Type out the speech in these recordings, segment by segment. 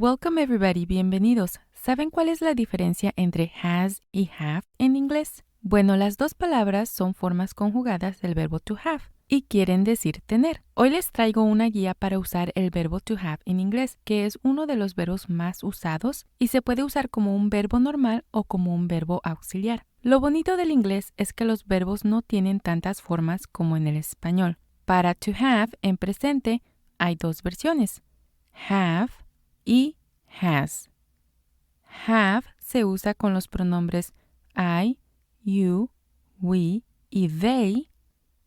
Welcome everybody, bienvenidos. ¿Saben cuál es la diferencia entre has y have en inglés? Bueno, las dos palabras son formas conjugadas del verbo to have y quieren decir tener. Hoy les traigo una guía para usar el verbo to have en inglés, que es uno de los verbos más usados y se puede usar como un verbo normal o como un verbo auxiliar. Lo bonito del inglés es que los verbos no tienen tantas formas como en el español. Para to have en presente hay dos versiones, have y has. Have se usa con los pronombres I, you, we y they,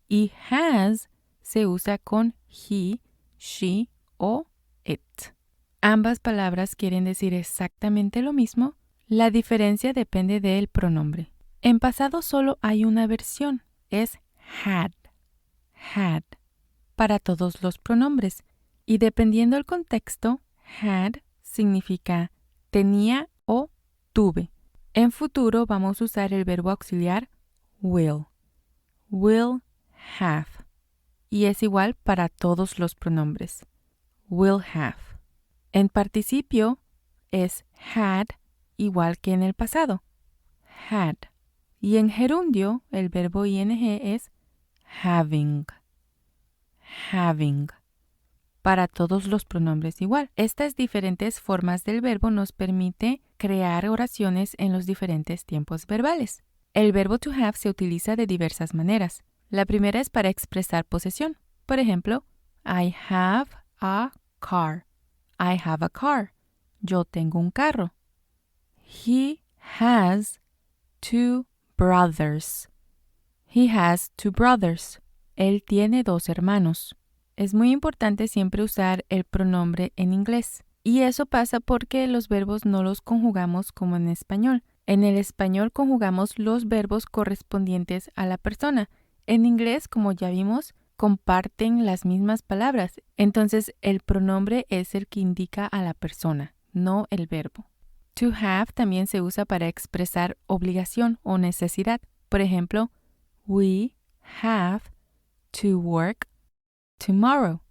y has se usa con he, she o it. Ambas palabras quieren decir exactamente lo mismo, la diferencia depende del pronombre. En pasado solo hay una versión, es had, para todos los pronombres, y dependiendo del contexto, had significa tenía o tuve. En futuro vamos a usar el verbo auxiliar will have, y es igual para todos los pronombres, will have. En participio es had igual que en el pasado, had, y en gerundio el verbo ing es having, para todos los pronombres igual. Estas diferentes formas del verbo nos permite crear oraciones en los diferentes tiempos verbales. El verbo to have se utiliza de diversas maneras. La primera es para expresar posesión. Por ejemplo, I have a car. I have a car. Yo tengo un carro. He has two brothers. He has two brothers. Él tiene dos hermanos. Es muy importante siempre usar el pronombre en inglés. Y eso pasa porque los verbos no los conjugamos como en español. En el español conjugamos los verbos correspondientes a la persona. En inglés, como ya vimos, comparten las mismas palabras. Entonces, el pronombre es el que indica a la persona, no el verbo. To have también se usa para expresar obligación o necesidad. Por ejemplo, we have to work tomorrow.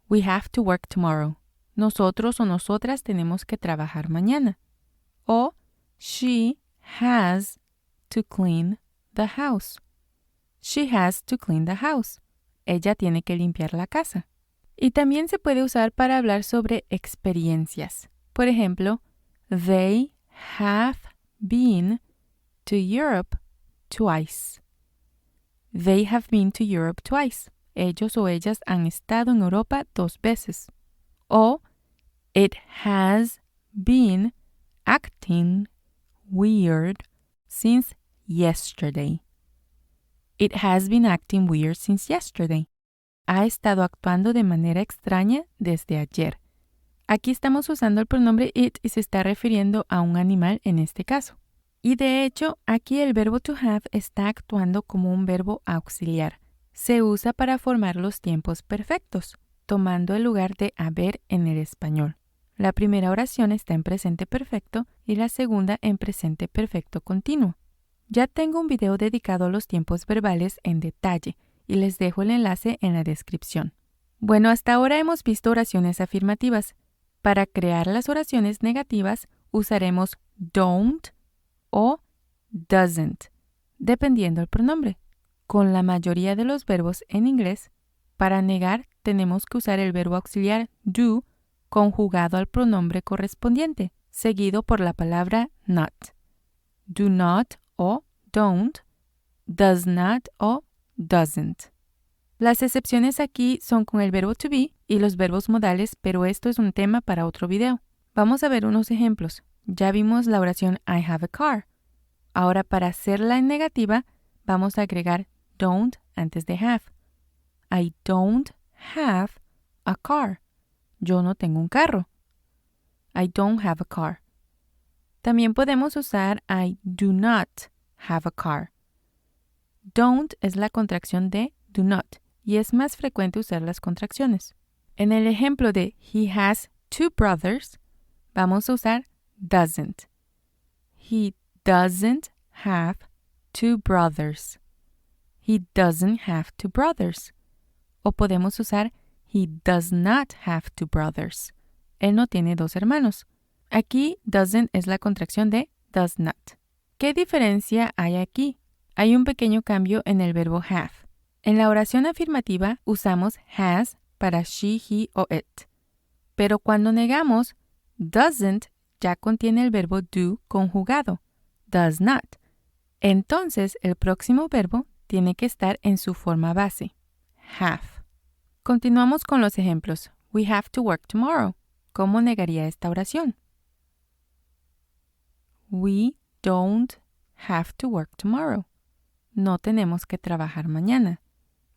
We have to work tomorrow. Nosotros o nosotras tenemos que trabajar mañana. O she has to clean the house. She has to clean the house. Ella tiene que limpiar la casa. Y también se puede usar para hablar sobre experiencias. Por ejemplo, they have been to Europe twice. They have been to Europe twice. Ellos o ellas han estado en Europa 2 veces. O it has been acting weird since yesterday. It has been acting weird since yesterday. Ha estado actuando de manera extraña desde ayer. Aquí estamos usando el pronombre it y se está refiriendo a un animal en este caso. Y de hecho, aquí el verbo to have está actuando como un verbo auxiliar. Se usa para formar los tiempos perfectos, tomando el lugar de haber en el español. La primera oración está en presente perfecto y la segunda en presente perfecto continuo. Ya tengo un video dedicado a los tiempos verbales en detalle y les dejo el enlace en la descripción. Bueno, hasta ahora hemos visto oraciones afirmativas. Para crear las oraciones negativas usaremos don't o doesn't, dependiendo del pronombre. Con la mayoría de los verbos en inglés, para negar tenemos que usar el verbo auxiliar do conjugado al pronombre correspondiente, seguido por la palabra not. Do not o don't, does not o doesn't. Las excepciones aquí son con el verbo to be y los verbos modales, pero esto es un tema para otro video. Vamos a ver unos ejemplos. Ya vimos la oración I have a car. Ahora para hacerla en negativa, vamos a agregar don't antes de have. I don't have a car. Yo no tengo un carro. I don't have a car. También podemos usar I do not have a car. Don't es la contracción de do not y es más frecuente usar las contracciones. En el ejemplo de he has two brothers, vamos a usar doesn't. He doesn't have two brothers. He doesn't have two brothers. O podemos usar he does not have two brothers. Él no tiene 2 hermanos. Aquí doesn't es la contracción de does not. ¿Qué diferencia hay aquí? Hay un pequeño cambio en el verbo have. En la oración afirmativa usamos has para she, he o it. Pero cuando negamos, doesn't ya contiene el verbo do conjugado, does not. Entonces, el próximo verbo tiene que estar en su forma base, have. Continuamos con los ejemplos. We have to work tomorrow. ¿Cómo negaría esta oración? We don't have to work tomorrow. No tenemos que trabajar mañana.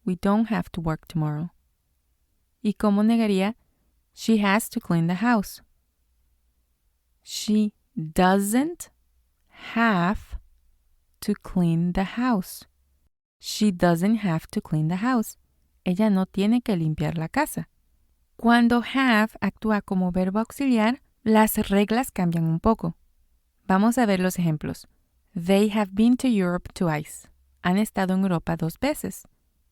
We don't have to work tomorrow. ¿Y cómo negaría? She has to clean the house. She doesn't have to clean the house. She doesn't have to clean the house. Ella no tiene que limpiar la casa. Cuando have actúa como verbo auxiliar, las reglas cambian un poco. Vamos a ver los ejemplos. They have been to Europe twice. Han estado en Europa 2 veces.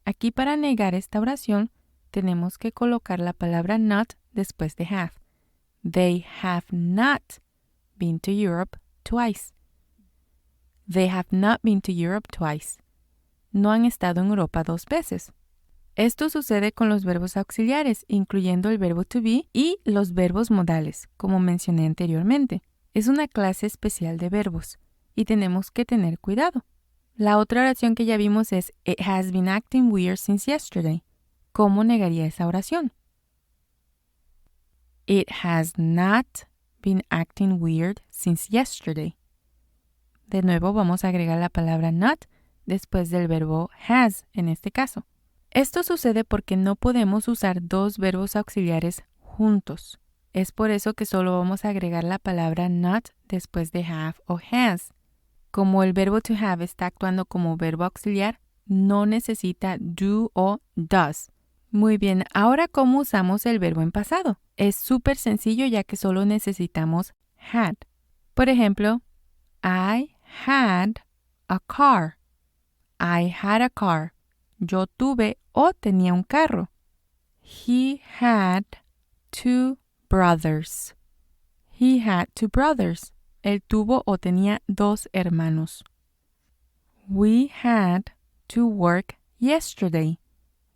Aquí para negar esta oración, tenemos que colocar la palabra not después de have. They have not been to Europe twice. They have not been to Europe twice. No han estado en Europa 2 veces. Esto sucede con los verbos auxiliares, incluyendo el verbo to be y los verbos modales, como mencioné anteriormente. Es una clase especial de verbos y tenemos que tener cuidado. La otra oración que ya vimos es It has been acting weird since yesterday. ¿Cómo negaría esa oración? It has not been acting weird since yesterday. De nuevo vamos a agregar la palabra not después del verbo has en este caso. Esto sucede porque no podemos usar 2 verbos auxiliares juntos. Es por eso que solo vamos a agregar la palabra not después de have o has. Como el verbo to have está actuando como verbo auxiliar, no necesita do o does. Muy bien, ahora ¿cómo usamos el verbo en pasado? Es súper sencillo ya que solo necesitamos had. Por ejemplo, I had a car. I had a car. Yo tuve o tenía un carro. He had 2 brothers. He had 2 brothers. Él tuvo o tenía 2 hermanos. We had to work yesterday.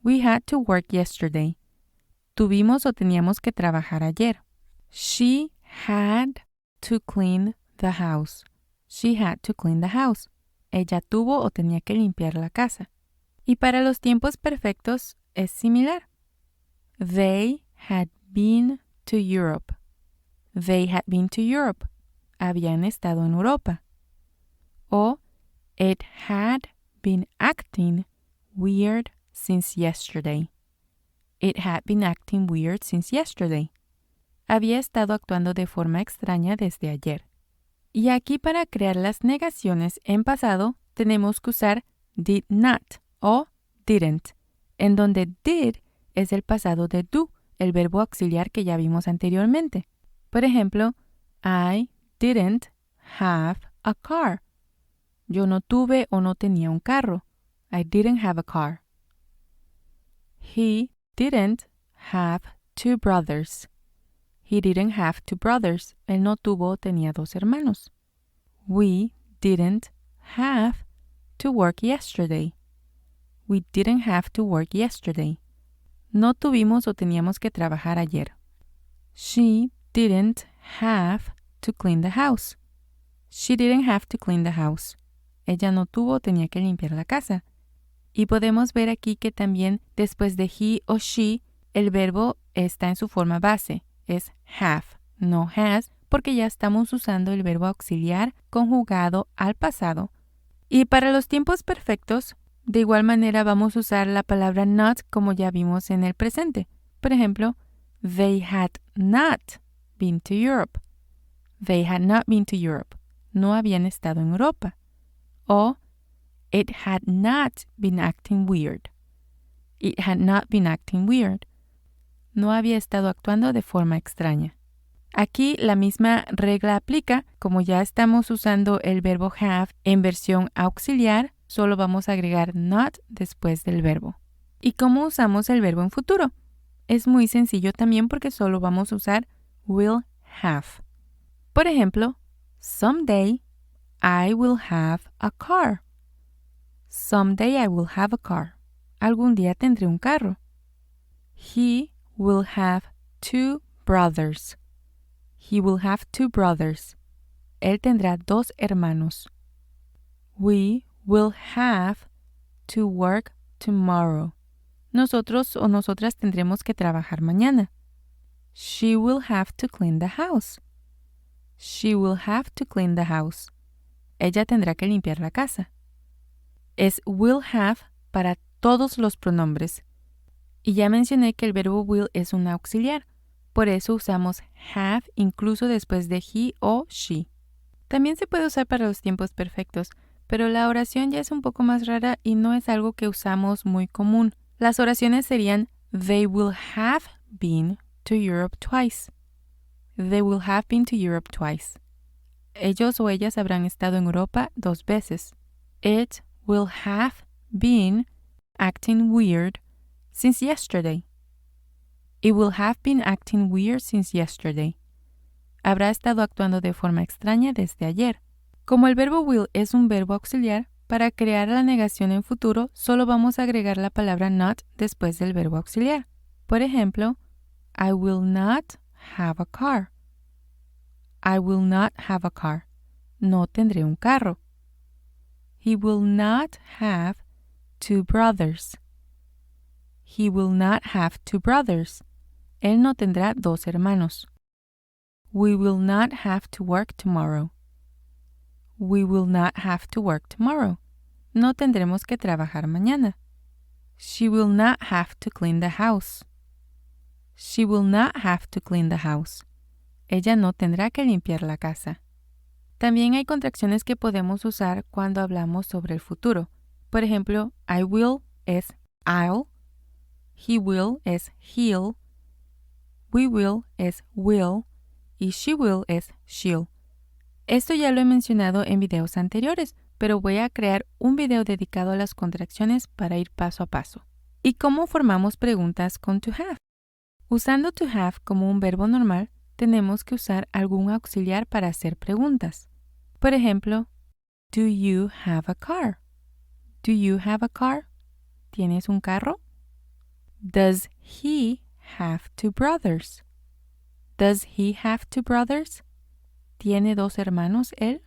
We had to work yesterday. Tuvimos o teníamos que trabajar ayer. She had to clean the house. She had to clean the house. Ella tuvo o tenía que limpiar la casa. Y para los tiempos perfectos es similar. They had been to Europe. They had been to Europe. Habían estado en Europa. O it had been acting weird since yesterday. It had been acting weird since yesterday. Había estado actuando de forma extraña desde ayer. Y aquí para crear las negaciones en pasado tenemos que usar did not o didn't, en donde did es el pasado de do, el verbo auxiliar que ya vimos anteriormente. Por ejemplo, I didn't have a car. Yo no tuve o no tenía un carro. I didn't have a car. He didn't have 2 brothers. He didn't have 2 brothers. Él no tuvo o tenía 2 hermanos. We didn't have to work yesterday. We didn't have to work yesterday. No tuvimos o teníamos que trabajar ayer. She didn't have to clean the house. She didn't have to clean the house. Ella no tuvo o tenía que limpiar la casa. Y podemos ver aquí que también después de he o she, el verbo está en su forma base. Es have, no has, porque ya estamos usando el verbo auxiliar conjugado al pasado. Y para los tiempos perfectos, de igual manera vamos a usar la palabra not como ya vimos en el presente. Por ejemplo, they had not been to Europe. They had not been to Europe. No habían estado en Europa. O it had not been acting weird. It had not been acting weird. No había estado actuando de forma extraña. Aquí la misma regla aplica. Como ya estamos usando el verbo have en versión auxiliar, solo vamos a agregar not después del verbo. ¿Y cómo usamos el verbo en futuro? Es muy sencillo también porque solo vamos a usar will have. Por ejemplo, someday I will have a car. Someday I will have a car. Algún día tendré un carro. He will have 2 brothers. He will have 2 brothers. Él tendrá 2 hermanos. We will have to work tomorrow. Nosotros o nosotras tendremos que trabajar mañana. She will have to clean the house. She will have to clean the house. Ella tendrá que limpiar la casa. Es will have para todos los pronombres. Y ya mencioné que el verbo will es un auxiliar. Por eso usamos have incluso después de he o she. También se puede usar para los tiempos perfectos, pero la oración ya es un poco más rara y no es algo que usamos muy común. Las oraciones serían They will have been to Europe twice. They will have been to Europe twice. Ellos o ellas habrán estado en Europa 2 veces. It will have been acting weird since yesterday. It will have been acting weird since yesterday. Habrá estado actuando de forma extraña desde ayer. Como el verbo will es un verbo auxiliar, para crear la negación en futuro solo vamos a agregar la palabra not después del verbo auxiliar. Por ejemplo, I will not have a car. I will not have a car. No tendré un carro. He will not have 2 brothers. He will not have 2 brothers. Él no tendrá 2 hermanos. We will not have to work tomorrow. We will not have to work tomorrow. No tendremos que trabajar mañana. She will not have to clean the house. She will not have to clean the house. Ella no tendrá que limpiar la casa. También hay contracciones que podemos usar cuando hablamos sobre el futuro. Por ejemplo, I will es I'll. He will es he'll. We will es will. Y she will es she'll. Esto ya lo he mencionado en videos anteriores, pero voy a crear un video dedicado a las contracciones para ir paso a paso. ¿Y cómo formamos preguntas con to have? Usando to have como un verbo normal, tenemos que usar algún auxiliar para hacer preguntas. Por ejemplo, do you have a car? Do you have a car? ¿Tienes un carro? Does he have 2 brothers? Does he have 2 brothers? ¿Tiene 2 hermanos él?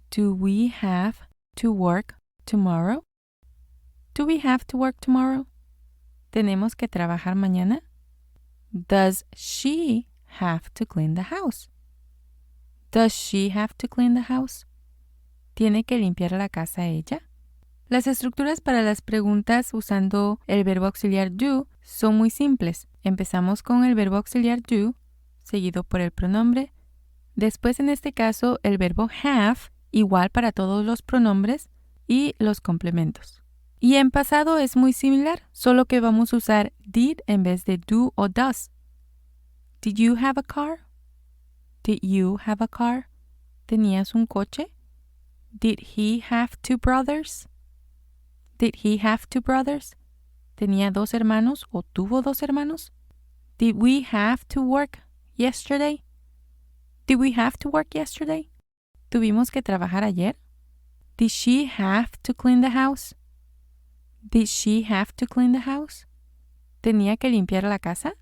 Do we have to work tomorrow? Do we have to work tomorrow? ¿Tenemos que trabajar mañana? Does she have to clean the house? Does she have to clean the house? ¿Tiene que limpiar la casa ella? Las estructuras para las preguntas usando el verbo auxiliar do son muy simples. Empezamos con el verbo auxiliar do, seguido por el pronombre. Después, en este caso, el verbo have, igual para todos los pronombres, y los complementos. Y en pasado es muy similar, solo que vamos a usar did en vez de do o does. Did you have a car? Did you have a car? ¿Tenías un coche? Did he have 2 brothers? Did he have 2 brothers? ¿Tenía 2 hermanos o tuvo 2 hermanos? Did we have to work yesterday? Did we have to work yesterday? ¿Tuvimos que trabajar ayer? Did she have to clean the house? Did she have to clean the house? ¿Tenía que limpiar la casa?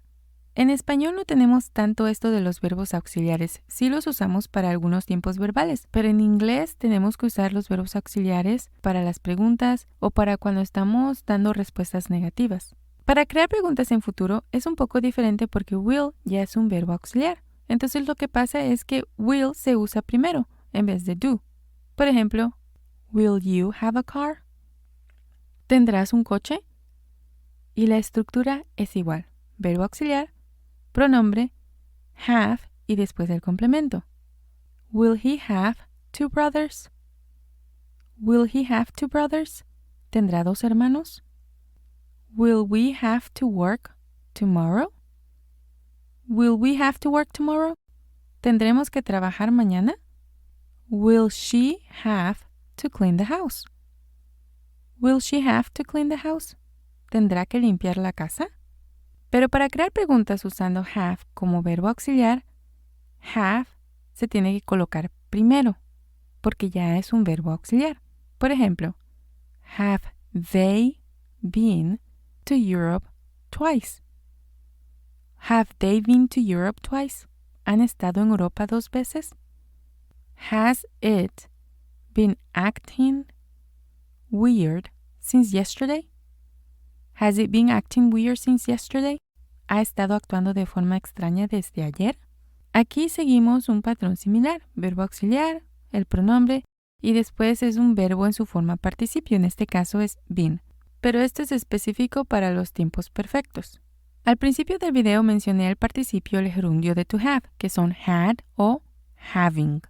En español no tenemos tanto esto de los verbos auxiliares, sí los usamos para algunos tiempos verbales, pero en inglés tenemos que usar los verbos auxiliares para las preguntas o para cuando estamos dando respuestas negativas. Para crear preguntas en futuro es un poco diferente porque will ya es un verbo auxiliar. Entonces lo que pasa es que will se usa primero en vez de do. Por ejemplo, will you have a car? ¿Tendrás un coche? Y la estructura es igual. Verbo auxiliar, pronombre, have y después el complemento. Will he have 2 brothers? Will he have 2 brothers? ¿Tendrá 2 hermanos? Will we have to work tomorrow? Will we have to work tomorrow? ¿Tendremos que trabajar mañana? Will she have to clean the house? Will she have to clean the house? ¿Tendrá que limpiar la casa? Pero para crear preguntas usando have como verbo auxiliar, have se tiene que colocar primero, porque ya es un verbo auxiliar. Por ejemplo, have they been to Europe twice? Have they been to Europe twice? ¿Han estado en Europa 2 veces? Has it been acting weird since yesterday? Has it been acting weird since yesterday? ¿Ha estado actuando de forma extraña desde ayer? Aquí seguimos un patrón similar, verbo auxiliar, el pronombre, y después es un verbo en su forma participio, en este caso es been. Pero esto es específico para los tiempos perfectos. Al principio del video mencioné el participio el gerundio de to have, que son had o having.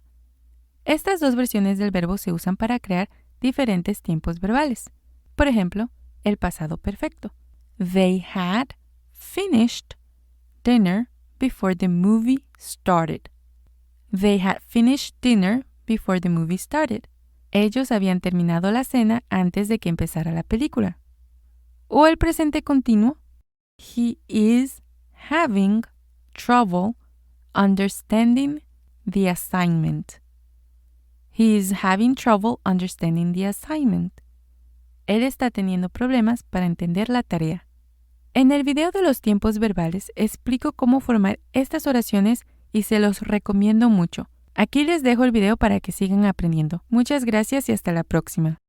Estas dos versiones del verbo se usan para crear diferentes tiempos verbales. Por ejemplo, el pasado perfecto. They had finished dinner before the movie started. They had finished dinner before the movie started. Ellos habían terminado la cena antes de que empezara la película. O el presente continuo. He is having trouble understanding the assignment. He is having trouble understanding the assignment. Él está teniendo problemas para entender la tarea. En el video de los tiempos verbales explico cómo formar estas oraciones y se los recomiendo mucho. Aquí les dejo el video para que sigan aprendiendo. Muchas gracias y hasta la próxima.